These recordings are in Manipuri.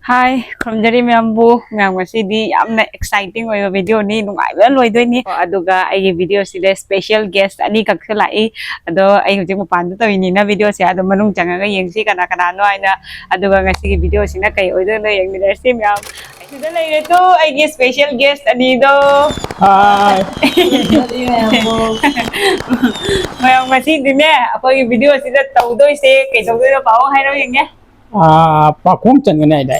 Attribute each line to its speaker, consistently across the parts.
Speaker 1: Hi, khomjari membu ngang masidi yamna exciting oyo video ni nungaiba loidoini aduga ai video sida special guest ani kakselai ado ai hujik mapan to ini na video sia ado manung jangaga yengsi kana kana no aina aduga ngasi video sina kai oido no yang leadership yam sida lai to ai special guest ani do
Speaker 2: Hi.
Speaker 1: mayang masidi ne akoi video sida tawdoi se kai tawdoi do pawo hai ro yenge
Speaker 2: Pakong chan cái này đấy.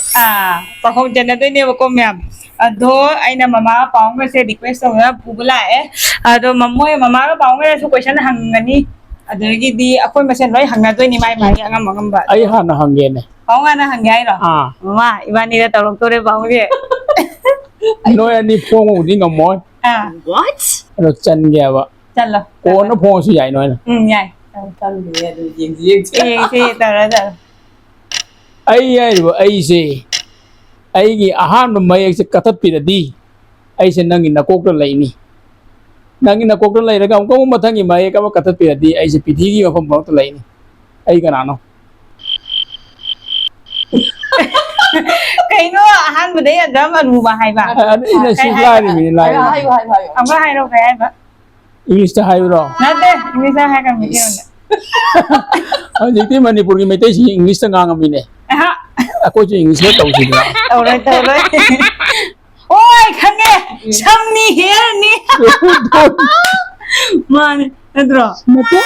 Speaker 1: Pakong chan na ne ko myam ado aina mama paong se request na pubula ado mamoy mama ka paong su question hangani ado gi di akoi masen loi hangna doi ni mai mai angam angam ba
Speaker 2: Ai hana hangen này.
Speaker 1: paong ana hangai ro mama ibani da tolok tore paong ge
Speaker 2: Noi ani phong một đi ngầm mối.
Speaker 1: What
Speaker 2: Rồi chân nghe vợ.
Speaker 1: chan lo
Speaker 2: Cô nó phong su dạy nói nè.
Speaker 1: nhai
Speaker 3: Tan le do yeng
Speaker 1: si tara tara
Speaker 2: Ai se. Ai gi ahan no mai se katat pi di. Ai se nangin na kok lai ni. Nangin na kok lai ra kam ko mathang gi mai ka katat pi di ai se pi thi gi ma pham bang lai ni. Ai ka na no.
Speaker 1: kai no han bu dei adam anu ba hai ba
Speaker 2: Ina si lai ni lai.
Speaker 3: hayo
Speaker 1: am ba hai ro kai ba
Speaker 2: English ta hai ro.
Speaker 1: na de ni sa hai kam ni
Speaker 2: Anh ti Manipur gi mai te si English ta ngang mi ne.
Speaker 1: ha
Speaker 2: Ako ji English ta tau si na.
Speaker 1: tàu rồi ôi khăn nghe xăm ni hiền ni mà nó rồi
Speaker 2: Mà thế.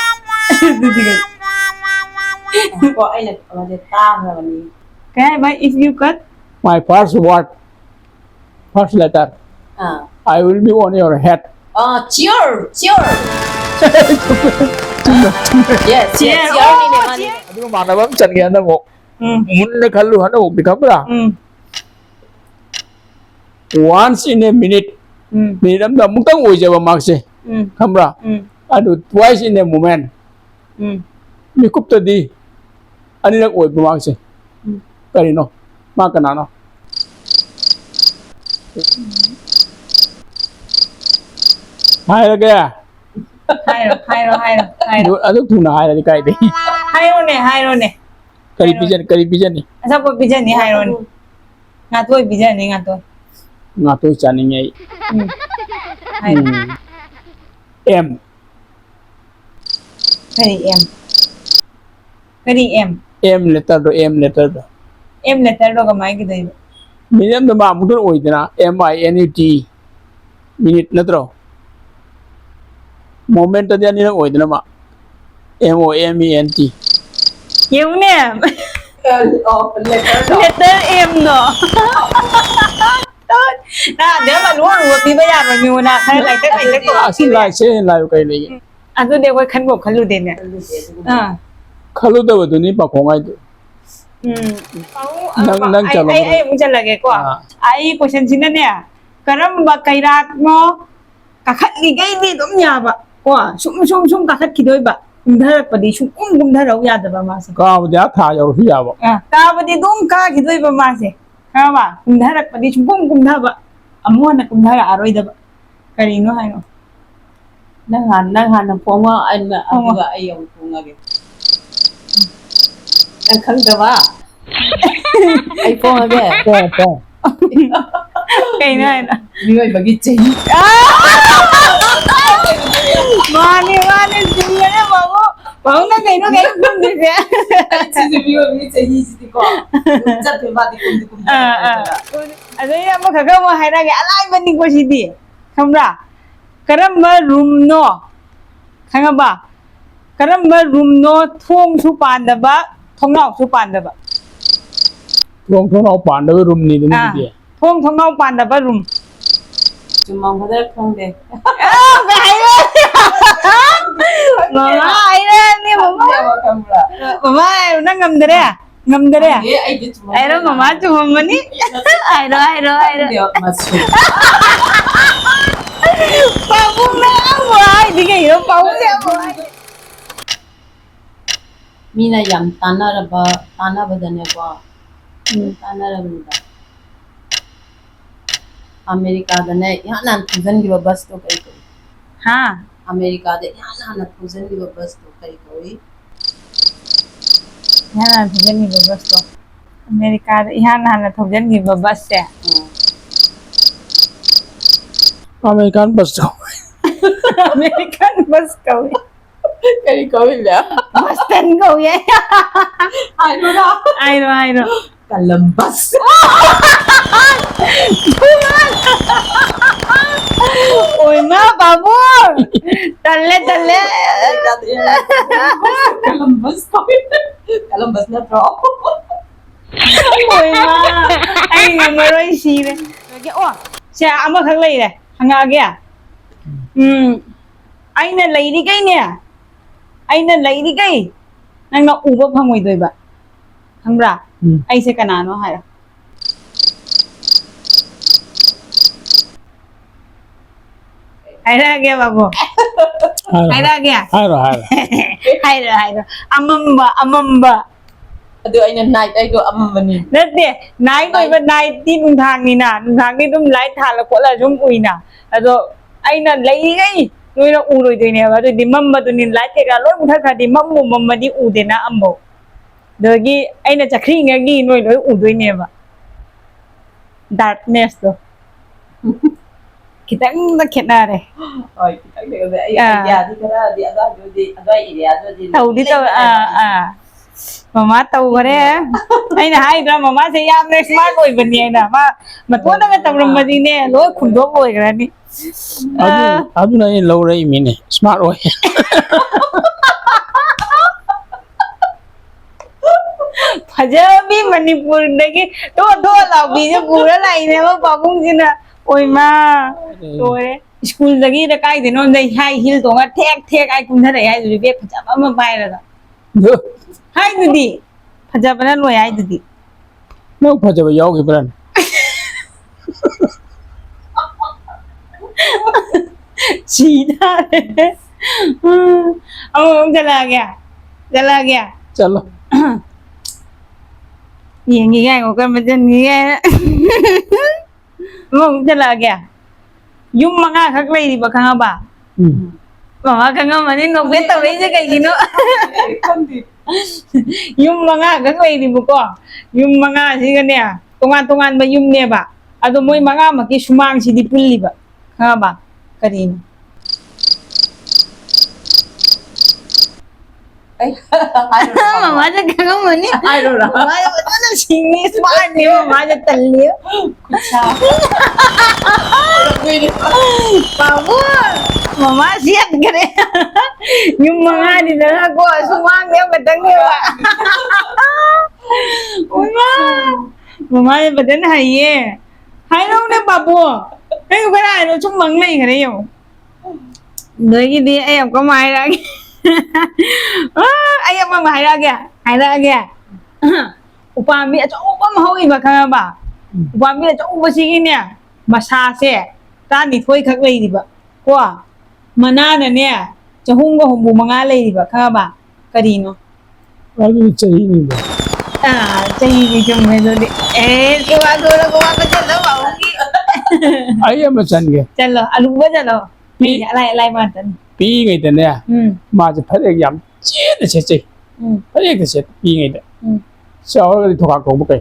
Speaker 3: ko ai le ko le ta ha ni
Speaker 1: cái bài if you cut
Speaker 2: My first word, first letter, I will be on your head.
Speaker 3: cheer yes
Speaker 1: Cheer.
Speaker 3: cheer ni ne mani
Speaker 2: Aduh mana bang chan kaya na mo. Mun na kalu hana mo dikam ra. Once in a minute, minute am da mutang oi jaba makse. Kamra. Aduh twice in a moment. Mi kup tadi. Ani nak oi ba makse. Kari no. Makana no. Hai ra kaya.
Speaker 1: hai rồi
Speaker 2: Aduh tuna hai ra di kai di.
Speaker 1: hai rồi nè
Speaker 2: Kari pijan ni.
Speaker 1: sao có bây giờ ni hai rồi ngã tôi bây giờ ni ngã tôi
Speaker 2: Nga to chani ngai.
Speaker 1: hai
Speaker 2: M.
Speaker 1: cái đi em
Speaker 2: M letter do M letter do.
Speaker 1: em là tay rồi cái máy cái đấy
Speaker 2: Minute da ba mutun oi dina MINUT. Minute na tro. Moment da ni na oi dina ma. MOMENT.
Speaker 1: nhiều nè letter em đó nếu mà đúng rồi thì bây giờ mà nhiều nè hay là cái này cái
Speaker 2: Asi lai se lai kai le.
Speaker 1: anh tôi đều có khăn bộ khăn lụt đèn nè
Speaker 2: Khalu da du ni pa khongai du. Nang chalo.
Speaker 1: ai muốn chân là cái quả ai question xin nè karam ba kai rak mo kakhat ni gai ni dum nya ba quả sum kakhat ki doi ba umdhar pa di sum umdhar rau ya da ba ma se
Speaker 2: Ka ba tha ya ru ya ba.
Speaker 1: ka ba di dum ka ki doi ba ma se ha ba umdhar pa di sum umdhar ba amo na umdhar aroi da ba kari no hai no
Speaker 3: nang han phong wa ai ma aduga ai yong phong ge nang khang da ba ai phong ge
Speaker 2: Po.
Speaker 1: cái này nè
Speaker 3: mi oi bagi chei
Speaker 1: Mane dunia na mau na kayo kung di siya.
Speaker 3: si mi oi mi chei si ko chat pe ba di kum
Speaker 1: Ano yung makagawa hay na alay man din ko si di. Kamra. Karamba room no. Kanga ba? Karamba room no thong su panda ba? Thong nao su panda ba?
Speaker 2: Long thong au pan da room ni ni di.
Speaker 1: Thong nao panda ba room?
Speaker 3: chumang ba da khang de
Speaker 1: Ay na! Mama, ay na ni mama.
Speaker 3: kamra
Speaker 1: Mama, ay na ngam dere. Ngam dere.
Speaker 3: ai de chumang
Speaker 1: Ay na mama chumama ni. Ay na.
Speaker 3: de masu
Speaker 1: Pabung na ako ay. Di kayo, pabung na ako ay.
Speaker 3: mina yam tana ba da ne ba tana ra ba America da ne yana tuzan gi bas to kai kai
Speaker 1: Ha?
Speaker 3: America da yana tuzan gi bas to kai kai
Speaker 1: Yan, sige ni babas ko. America इहान हाना थौजनगिबा बस से
Speaker 2: अमेरिकन बस जाओ
Speaker 1: अमेरिकन बस कौई
Speaker 3: करी कभी ले
Speaker 1: मस्तन कौई
Speaker 3: आई नो ना
Speaker 1: आइरो
Speaker 3: कोलंबस
Speaker 1: ओय मा बाबू तल्ले
Speaker 3: कोलंबस ना तो
Speaker 1: ओय मा ai ngamroi si le ke o sia ama khak lai le hanga ge aina lai di kai ne aina lai di kai nang na uba phangoi doi ba khambra ai se kana no ha ai ra ge babu ai ra ge
Speaker 2: hai rồi
Speaker 1: hai rồi amamba
Speaker 3: ಅದು ಐನ ನೈಟ್ ಐದು ಅಮ್ಮನಿ
Speaker 1: nade nai noi ba nai ti nung thang ni dum lai tha la ko la jum ui na ado aina lai gai noi na u loi doi ne ba do di mam ba do ni lai te ga loi mu tha kha di mam mu mam ma di u de na ambo do gi aina chakri nga gi noi loi u doi ne ba darkness do kitang na khena re
Speaker 3: โอ้ยตั้งแต่ไอ้ยาที่ก็ได้ดีอะไรดูดีอะไรอีเดียดูดี
Speaker 1: tau di tau mama tau bare aina hai dra mama se yam ne smart oi bani na ma to na tau ram ma di ne loi khun do oi gra ni
Speaker 2: adu na in low rai mine smart oi
Speaker 1: Pajabi Manipur dagi to la bi je pura lai ne ma babung jina oi ma to re school dagi da kai de no dai high heel to nga thek ai kun tha dai ai du be pajaba ma bai ra da hai du di pajaba na loi ai du di
Speaker 2: no phajaba yaw gi bran
Speaker 1: chi da re chala gaya
Speaker 2: chalo
Speaker 1: nhìn nghĩ ngay của con mà chân nghĩ ngay mong chala gaya yung mga kaklay di ba kanga ba mga kanga man ni no beta re je kai gino yung mga kaklay di mo ko yung mga siga niya tungan ba yung ne ba ado moy mga maki sumang si di pulli ba kanga ba karin mama ja kanga man ni
Speaker 3: I don't know.
Speaker 1: mama ja bata na singni smart ni mama ja talli
Speaker 3: Kucha.
Speaker 1: babu mama siat kare yung mga ni na ko sumang ne batang ni ba mama ja bata na haye hai long ne babu ai ko ra no chung mang nei kare yo nơi cái đi em có mai ra em mà hai ra kìa upami at upam hoi ba ka ba upami at upasi nè masa se ta ni thoi khak lei di ba ko mana na ne chahung go humbu manga lei di ba ka ba kari no
Speaker 2: adu chai ni ba
Speaker 1: chai ni jum me do ko ba ko chalo ba
Speaker 2: ai am chan ge
Speaker 1: chalo alu ba chalo lại mà tận
Speaker 2: pi ngai de ne ma je phare yam che de che phare de che pi ngai de sao cái thuộc hàng cũng cái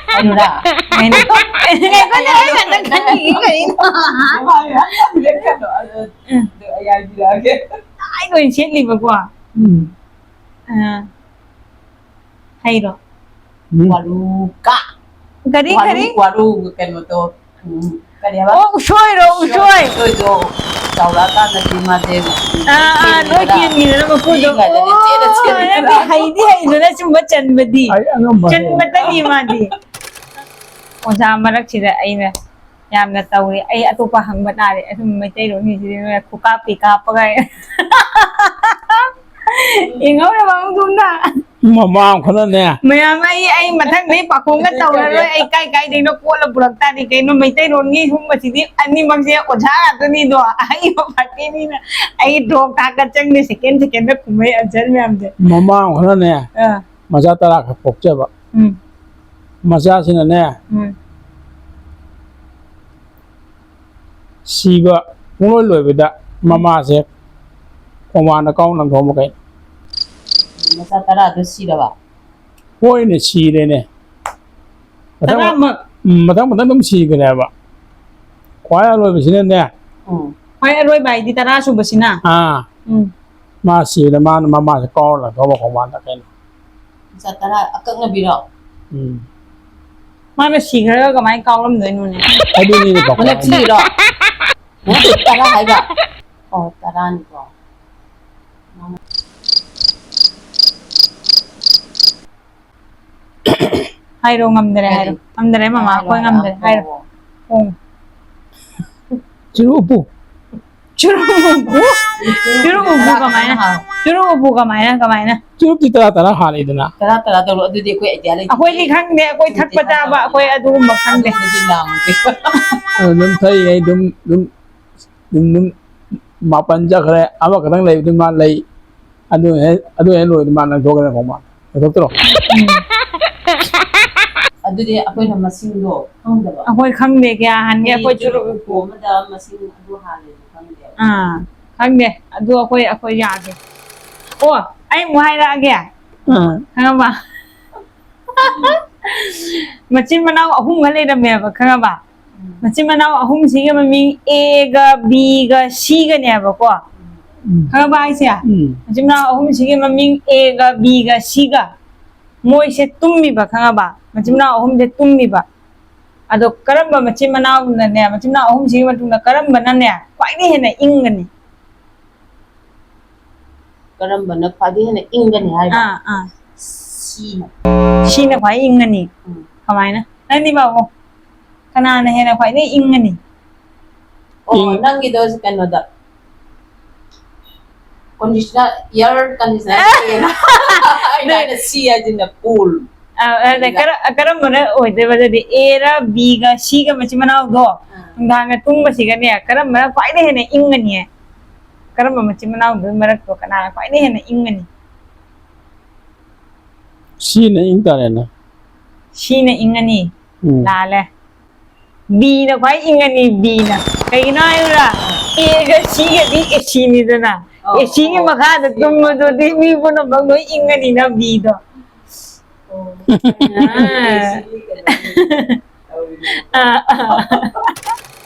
Speaker 3: I don't know.
Speaker 1: ngày có thể là tận khăn gì cái ai rồi chết đi vào quả hay rồi
Speaker 3: Waluka.
Speaker 1: Kari
Speaker 3: Walu kan mo to. Kani ba?
Speaker 1: Ushoy
Speaker 3: Tôi do. Saura ta na ti ma de.
Speaker 1: Nói chuyện gì nó mà cô được hay rồi nó chung bắt chân mà đi
Speaker 2: ai ang ba
Speaker 1: chân mà ta đi mà đi ôn sa mà rắc chỉ là ai nè yam na tàu đi ai atu pa hang bata đi ai mấy tay rồi như thế này khu cà pi cà pa cái ingau na bang tunda
Speaker 2: ma ma khana ne
Speaker 1: maya mai ai mathang nei pa khong ka tàu rồi ai kai ding no ko la burak ta đi cái nó mấy tay rồi nghi hum mà chỉ đi anh ni mang se oja tu ni do ai ma phati ni na ai do ka ka chang ni second na kumai ajar me am de
Speaker 2: ma khana ne maja tara ka pok che ba maja sin ne si ba mo loi ba da mama se khoma na kaung nang thom kai
Speaker 3: Masa tara do si da ba.
Speaker 2: ꯍꯣꯏꯅꯦ ꯁꯤꯔꯦꯅꯦ
Speaker 1: ꯇꯔꯥꯃꯛ
Speaker 2: ꯃꯊꯪ ꯑꯗꯨꯝ ꯁꯤꯈ꯭ꯔꯦꯕ ꯈ꯭ꯋꯥꯏ ꯑꯔꯣꯏꯕꯁꯤꯅꯅꯦ
Speaker 1: ꯈ꯭ꯋꯥꯏ ꯑꯔꯣꯏꯕ ꯍꯥꯏꯗꯤ 10 ꯁꯨꯕꯁꯤꯅ
Speaker 2: ꯃꯥ ꯁꯤꯕꯗ ꯃꯥꯅ ꯃꯃꯥꯁꯦ ꯀꯥꯎꯔ ꯂꯪꯊꯣꯛꯑꯕ ꯈꯣꯡꯕꯥꯟꯗ ꯀꯩꯅꯣ
Speaker 3: ꯇꯔꯥ ꯑꯀꯛꯅꯕꯤꯔꯣ
Speaker 1: ꯃꯥꯅ ꯁꯤꯈ꯭ꯔꯒ ꯀꯃꯥꯏꯅ ꯀꯥꯎꯔꯝꯗꯣꯏꯅꯣꯅꯦ
Speaker 2: ꯑꯗꯨꯅꯤꯅꯦ ꯄꯥꯈꯣꯡ
Speaker 3: ꯃꯅꯛꯁꯤꯔꯣ ꯇꯔꯥ ꯍꯥꯏꯕ ꯑꯣ ꯇꯔꯥꯅꯤꯀꯣ
Speaker 1: ꯍꯥꯏꯔꯣ ꯉꯝꯗ꯭ꯔꯦ ꯍꯥꯏꯔꯣ ꯉꯝꯗ꯭ꯔꯦ ꯃꯃꯥ ꯑꯩꯈꯣꯏ ꯉꯝꯗ꯭ꯔꯦ ꯍꯥꯏꯔꯣ
Speaker 2: ꯆꯨꯔꯨꯞꯄꯨ
Speaker 1: ꯆꯨꯔꯨꯞꯄꯨ ꯀꯃꯥꯏꯅ
Speaker 2: ꯆꯨꯔꯨꯞꯇꯤ ꯇꯔꯥ ꯍꯥꯜꯂꯤꯗꯅ
Speaker 3: ꯇꯔꯥ ꯇꯧꯔꯣ ꯑꯗꯨꯗꯤ ꯑꯩꯈꯣꯏ ꯑꯥꯏꯗꯤꯌꯥ ꯂꯩꯇꯦ
Speaker 1: ꯑꯩꯈꯣꯏꯗꯤ ꯈꯪꯗꯦ ꯑꯩꯈꯣꯏ ꯊꯛꯄ ꯆꯥꯕ ꯑꯩꯈꯣꯏ ꯑꯗꯨꯒꯨꯝꯕ ꯈꯪꯗꯦ
Speaker 3: ꯑꯗꯨꯗꯤ ꯂꯥꯡꯗꯦ
Speaker 2: ꯑꯗꯨꯝ ꯊꯛꯏꯉꯩ ꯑꯗꯨꯝ ꯃꯥꯄꯟ ꯆꯠꯈ꯭ꯔꯦ ꯑꯃꯈꯛꯇꯪ ꯂꯩꯕꯗꯨ ꯃꯥ ꯂꯩ ꯑꯗꯨ ꯍꯦꯛ ꯂꯣꯏꯕꯗ ꯃꯥ ꯂꯪꯊꯣꯛꯈ꯭ꯔꯦ ꯈꯣꯡꯕꯥꯟ ꯂꯪꯊꯣꯛꯇ꯭ꯔꯣ
Speaker 3: ꯑꯗꯨꯗꯤ ꯑꯩꯈꯣꯏꯅ ꯃꯁꯤꯡꯗꯣ ꯈꯪꯗꯕ
Speaker 1: ꯑꯩꯈꯣꯏ ꯈꯪꯗꯦ ꯀꯌꯥ ꯍꯟꯒꯦ ꯑꯩꯈꯣꯏ ꯆꯨꯔꯨꯞ
Speaker 3: ꯎꯄꯨ ꯑꯃꯗ ꯃꯁꯤꯡ ꯑꯗꯨ ꯍꯥꯜꯂꯦꯗꯣ ꯈꯪꯗꯦ
Speaker 1: ꯈꯪꯗꯦ ꯑꯗꯨ ꯑꯩꯈꯣꯏ ꯌꯥꯗꯦ ꯑꯣ ꯑꯩ ꯑꯃꯨꯛ ꯍꯥꯏꯔꯛꯑꯒꯦ ꯈꯪꯉꯕ ꯃꯆꯤꯟ ꯃꯅꯥꯎ ꯑꯍꯨꯝꯒ ꯂꯩꯔꯝꯃꯦꯕ ꯈꯪꯉꯕ ꯃꯆꯤꯟ ꯃꯅꯥꯎ ꯑꯍꯨꯝꯁꯤꯒꯤ ꯃꯃꯤꯡ Aꯒ Bꯒ Cꯒꯅꯦꯕꯀோ ꯈꯪꯉꯕ ꯍꯥꯏꯁꯦ ꯃꯆꯤꯟ ꯃꯅꯥꯎ ꯑꯍꯨꯝꯁꯤꯒꯤ ꯃꯃꯤꯡ Aꯒ Bꯒ Cꯒ ꯃꯣꯏꯁꯦ ꯇꯨꯝꯃꯤꯕ ꯈꯪꯉꯕ ꯃꯆꯤꯟ ꯃꯅꯥꯎ ꯑꯍꯨꯝꯁꯦ ꯇꯨꯝꯃꯤꯕ ꯑꯗꯣ ꯀꯔꯝꯕ ꯃꯆꯤꯟ ꯃꯅꯥꯎꯅꯅꯦ ꯃꯆꯤꯟ ꯃꯅꯥꯎ ꯑꯍꯨꯝꯁꯤꯒꯤ ꯃꯇꯨꯡꯗ ꯀꯔꯝꯕꯅꯅꯦ ꯈ꯭ꯋꯥꯏꯗꯒꯤ ꯍꯦꯟꯅ ꯏꯪꯒꯅꯤ
Speaker 3: ꯀꯔꯝꯕꯅ ꯈ꯭ꯋꯥꯏꯗꯒꯤ ꯍꯦꯟꯅ ꯏꯪꯒꯅꯤ ꯍꯥꯏꯕ
Speaker 1: Cꯅ ꯈ꯭ꯋꯥꯏ ꯏꯪꯒꯅꯤ ꯀꯃꯥꯏꯅ ꯅꯪꯗꯤ ꯕꯥꯕꯨ ꯀꯅꯥꯅ ꯍꯦꯟꯅ ꯈ꯭ꯋꯥꯏꯗꯒꯤ ꯏꯪꯒꯅꯤ
Speaker 3: ꯑꯣ ꯅꯪꯒꯤꯗꯣ ꯀꯩꯅꯣꯗ ꯀꯟꯗꯤꯁꯅꯔ ꯏꯌꯔ ꯀꯟꯗꯤꯁꯅꯔ ꯑꯩꯅ C ꯍꯥꯏꯁꯤꯅ ꯀꯨꯜ
Speaker 1: ꯀꯔꯝꯕꯅ ꯑꯣꯏꯗꯣꯏꯕ ꯑꯗꯨꯗꯤ Aꯔ Bꯒ Cꯒ ꯃꯆꯤꯟ ꯃꯅꯥꯎꯗꯣ ꯅꯨꯡꯗꯥꯡꯗ ꯇꯨꯝꯕꯁꯤꯒꯅꯦ ꯀꯔꯝꯕꯅ ꯈ꯭ꯋꯥꯏꯗꯒꯤ ꯍꯦꯟꯅ ꯏꯪꯒꯅꯤ ꯀꯔꯝꯕ ꯃꯆꯤꯟ ꯃꯅꯥꯎꯗꯨꯒꯤ ꯃꯔꯛꯇꯣ ꯀꯅꯥꯅ ꯈ꯭ꯋꯥꯏꯗꯒꯤ ꯍꯦꯟꯅ ꯏꯪꯒꯅꯤ
Speaker 2: Cꯅ ꯏꯪ ꯇꯥꯔꯦꯅꯦ
Speaker 1: Cꯅ ꯏꯪꯒꯅꯤ ꯂꯥꯜꯂꯦ Bꯅ ꯈ꯭ꯋꯥꯏ ꯏꯪꯒꯅꯤ Bꯅ ꯀꯩꯒꯤꯅꯣ ꯍꯥꯏꯌꯨꯔꯥ Aꯒ Cꯒꯗꯤ ACꯅꯤꯗꯅ ACꯒꯤ ꯃꯈꯥꯗ ꯇꯨꯝꯕꯗꯨꯗꯤ ꯃꯤ ꯄꯨꯝꯅꯃꯛ ꯂꯣꯏ ꯏꯪꯒꯅꯤꯅ Bꯗꯣ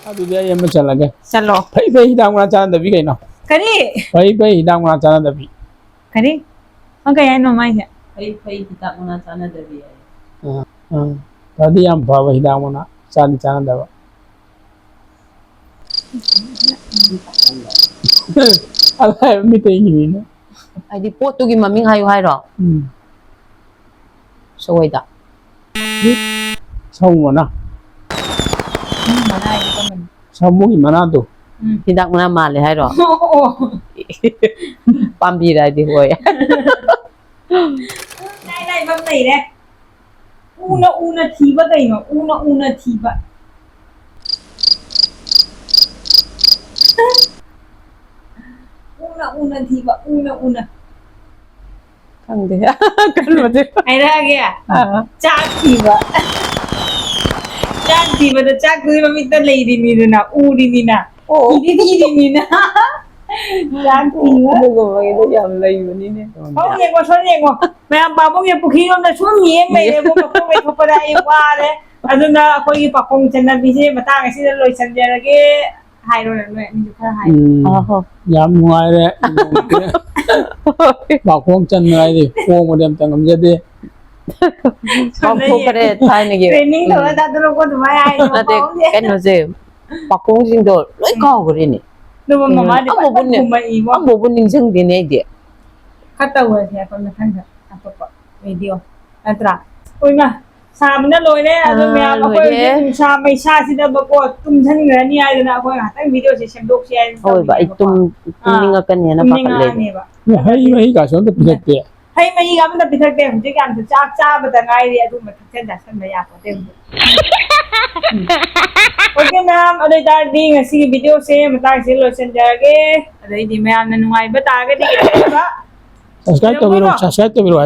Speaker 2: ꯑꯗꯨꯗꯤ ꯑꯩ ꯑꯃ ꯆꯠꯂꯒꯦ
Speaker 1: ꯆꯠꯂꯣ
Speaker 2: ꯐꯩ ꯍꯤꯗꯥꯛ ꯃꯅꯥ ꯆꯥꯅꯗꯕꯤ ꯀꯩꯅꯣ
Speaker 1: ꯀꯔꯤ
Speaker 2: ꯐꯩ ꯍꯤꯗꯥꯛ ꯃꯅꯥ ꯆꯥꯅꯗꯕꯤ
Speaker 1: ꯀꯔꯤ ꯀꯩ ꯍꯥꯏꯅꯣ ꯃꯥꯏꯁꯦ
Speaker 3: ꯐꯩ ꯍꯤꯗꯥꯛ ꯃꯅꯥ ꯆꯥꯅꯗꯕꯤ ꯍꯥꯏ
Speaker 2: ꯐꯗꯤ ꯌꯥꯝ ꯐꯕ ꯍꯤꯗꯥꯛ ꯃꯅꯥ ꯆꯥꯅꯗꯕ ꯃꯤꯇꯩꯒꯤꯅꯤꯅ
Speaker 3: ꯍꯥꯏꯗꯤ ꯄꯣꯠꯇꯨꯒꯤ ꯃꯃꯤꯡ ꯍꯥꯏꯌꯨ ꯍꯥꯏꯔꯣ ꯁꯣꯏꯗ
Speaker 2: ꯁꯥꯃꯨ ꯃꯅꯥ ꯁꯥꯃꯨꯒꯤ ꯃꯅꯥꯗꯣ
Speaker 3: ꯍꯤꯗꯥꯛ ꯃꯅꯥ ꯃꯥꯜꯂꯦ ꯍꯥꯏꯔꯣ ꯄꯥꯝꯕꯤꯔꯗꯤ ꯍꯣꯏ
Speaker 1: ꯂꯥꯏꯕ ꯑꯃ ꯂꯩꯔꯦ ꯎꯅ ꯊꯤꯕ ꯀꯩꯅꯣ ꯎꯅ ꯊꯤꯕ ꯎꯅ ꯊꯤꯕ ꯎꯅ
Speaker 3: ꯈꯪꯗꯦ ꯀꯩꯅꯣꯗꯤ
Speaker 1: ꯍꯥꯏꯔꯛꯑꯒꯦ ꯆꯥꯛ ꯊꯤꯕ ꯆꯥꯛ ꯊꯤꯕꯗ ꯆꯥꯛꯇꯨꯒꯤ ꯃꯃꯤꯠꯇ ꯂꯩꯔꯤꯅꯤꯗꯅ ꯎꯔꯤꯅꯤꯅ ꯊꯤꯔꯤꯅꯤꯅ ꯆꯥꯛ ꯊꯤꯕ
Speaker 3: ꯑꯗꯨꯒꯨꯝꯕꯒꯤꯗꯣ ꯌꯥꯝ ꯂꯩꯕꯅꯤꯅꯦ
Speaker 1: ꯁꯣꯝ ꯌꯦꯡꯉꯣ ꯃꯌꯥꯝ ꯄꯥꯕꯨꯡꯒꯤ ꯄꯨꯈ꯭ꯔꯤꯔꯣꯝꯗ ꯁꯨꯝ ꯌꯦꯡ ꯂꯩꯔꯦꯕꯣ ꯃꯈꯣꯡ ꯂꯩꯊꯣꯛꯄꯗ ꯑꯩ ꯋꯥꯔꯦ ꯑꯗꯨꯅ ꯑꯩꯈꯣꯏꯒꯤ ꯄꯥꯈꯣꯡ ꯆꯟꯅꯕꯤꯁꯦ ꯃꯇꯥꯡ ꯑꯁꯤꯗ ꯂꯣꯏꯁꯤꯟꯖꯔꯒꯦ ꯍꯥꯏꯔꯣꯅꯦ ꯅꯣꯏ ꯑꯅꯤꯁꯨ ꯈꯔ ꯍꯥꯏꯔꯣ
Speaker 2: ꯌꯥꯝ ꯅꯨꯡꯉꯥꯏꯔꯦ ꯄꯥꯈꯣꯡ ꯆꯟꯅꯉꯥꯏꯗꯤ ꯄꯣꯡꯕꯗꯤ ꯑꯝꯇ ꯉꯝꯖꯗꯦ
Speaker 3: ꯀꯥꯎꯊꯣꯛꯈ꯭ꯔꯦ ꯊꯥꯏꯅꯒꯤ
Speaker 1: ꯇ꯭ꯔꯦꯅꯤꯡ ꯇꯧꯔ ꯊꯥꯗꯣꯔꯛꯄ ꯑꯗꯨꯃꯥꯏꯅ ꯍꯥꯏꯗꯣ
Speaker 3: ꯅꯠꯇꯦ ꯀꯩꯅꯣꯁꯦ ꯄꯥꯈꯣꯡꯁꯤꯡꯗꯣ ꯂꯣꯏ ꯀꯥꯎꯈ꯭ꯔꯦꯅꯦ
Speaker 1: ꯑꯗꯨꯒ ꯃꯃꯥꯗꯤ ꯐꯖꯅ ꯈꯨꯝꯃꯛꯏꯕꯣ
Speaker 3: ꯑꯃꯐꯥꯎꯕ ꯅꯤꯡꯁꯤꯡꯗꯦꯅꯦ ꯑꯩꯗꯤ
Speaker 1: ꯈꯔ ꯇꯧꯔꯁꯦ ꯑꯩꯈꯣꯏ ꯃꯊꯪꯗ ꯑꯇꯣꯞꯄ ꯚꯤꯗꯤꯑꯣ ꯅꯠꯇ꯭ꯔꯥ ꯑꯩꯈꯣꯏꯅ ꯁꯥꯕꯅ ꯂꯣꯏꯔꯦ ꯑꯗꯨ ꯃꯌꯥꯝ ꯑꯩꯈꯣꯏ
Speaker 3: ꯂꯣꯏꯔꯦ
Speaker 1: ꯍꯧꯖꯤꯛ ꯅꯨꯡꯁꯥ ꯃꯩꯁꯥꯁꯤꯗꯕꯀꯣ ꯇꯨꯝꯁꯤꯟꯈ꯭ꯔꯅꯤ ꯍꯥꯏꯗꯅ ꯑꯩꯈꯣꯏ ꯉꯥꯏꯍꯥꯛꯇꯪ ꯚꯤꯗꯤꯑꯣꯁꯦ ꯁꯦꯝꯗꯣꯛꯁꯤ ꯍꯥꯏꯗꯅ
Speaker 3: ꯍꯣꯏꯕ ꯑꯩ ꯇꯨꯝꯅꯤꯡꯉꯛꯀꯅꯦꯅ ꯄꯥꯈꯠꯂꯦꯕ
Speaker 1: ꯇꯨꯝꯅꯤꯡꯉꯛꯑꯅꯦꯕ
Speaker 2: ꯃꯍꯤ ꯀꯥꯁꯨ ꯑꯝꯇ ꯄꯤꯊꯛꯇꯦ
Speaker 1: ꯍꯩ ꯃꯍꯤꯒ ꯑꯝꯇ ꯄꯤꯊꯛꯇꯦ ꯍꯧꯖꯤꯛꯀꯥꯟꯁꯨ ꯆꯥꯛ ꯆꯥꯕꯗ ꯉꯥꯏꯔꯤ ꯑꯗꯨꯝꯕ ꯊꯛꯆꯟ ꯆꯥꯁꯟꯕ ꯌꯥꯄꯣꯠꯇꯦ ꯑꯣꯀꯦ ꯃꯌꯥꯝ ꯑꯗꯨ ꯑꯣꯏꯇꯥꯔꯗꯤ ꯉꯁꯤꯒꯤ ꯚꯤꯗꯤꯑꯣꯁꯦ ꯃꯇꯥꯡꯁꯤꯗ ꯂꯣꯏꯁꯤꯟꯖꯔꯒꯦ ꯑꯗꯩꯗꯤ ꯃꯌꯥꯝꯅ ꯅꯨꯡꯉꯥꯏꯕ ꯇꯥꯔꯒꯗꯤ
Speaker 2: ꯁꯕꯁꯀ꯭ꯔꯥꯏꯕ ꯇꯧꯕꯤꯔꯣ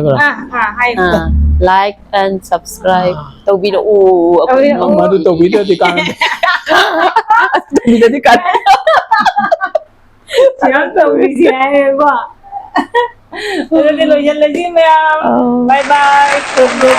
Speaker 2: ꯍꯥꯏꯕ꯭ꯔꯥ
Speaker 3: ꯂꯥꯏꯛ ꯑꯦꯟ ꯁꯕꯁꯀ꯭ꯔꯥꯏꯕ ꯇꯧꯕꯤꯔꯛꯎ
Speaker 2: ꯃꯗꯨ ꯇꯧꯕꯤꯗ꯭ꯔꯗꯤ ꯀꯥꯟꯅꯗꯦ
Speaker 1: ꯇꯧꯕꯤꯁꯤ ꯍꯥꯏꯔꯦꯀꯣ ꯑꯗꯨꯗꯤ ꯂꯣꯏꯁꯤꯜꯂꯁꯤ ꯃꯌꯥꯝ ꯕꯥꯏ ꯕꯥꯏ ꯒꯨꯗ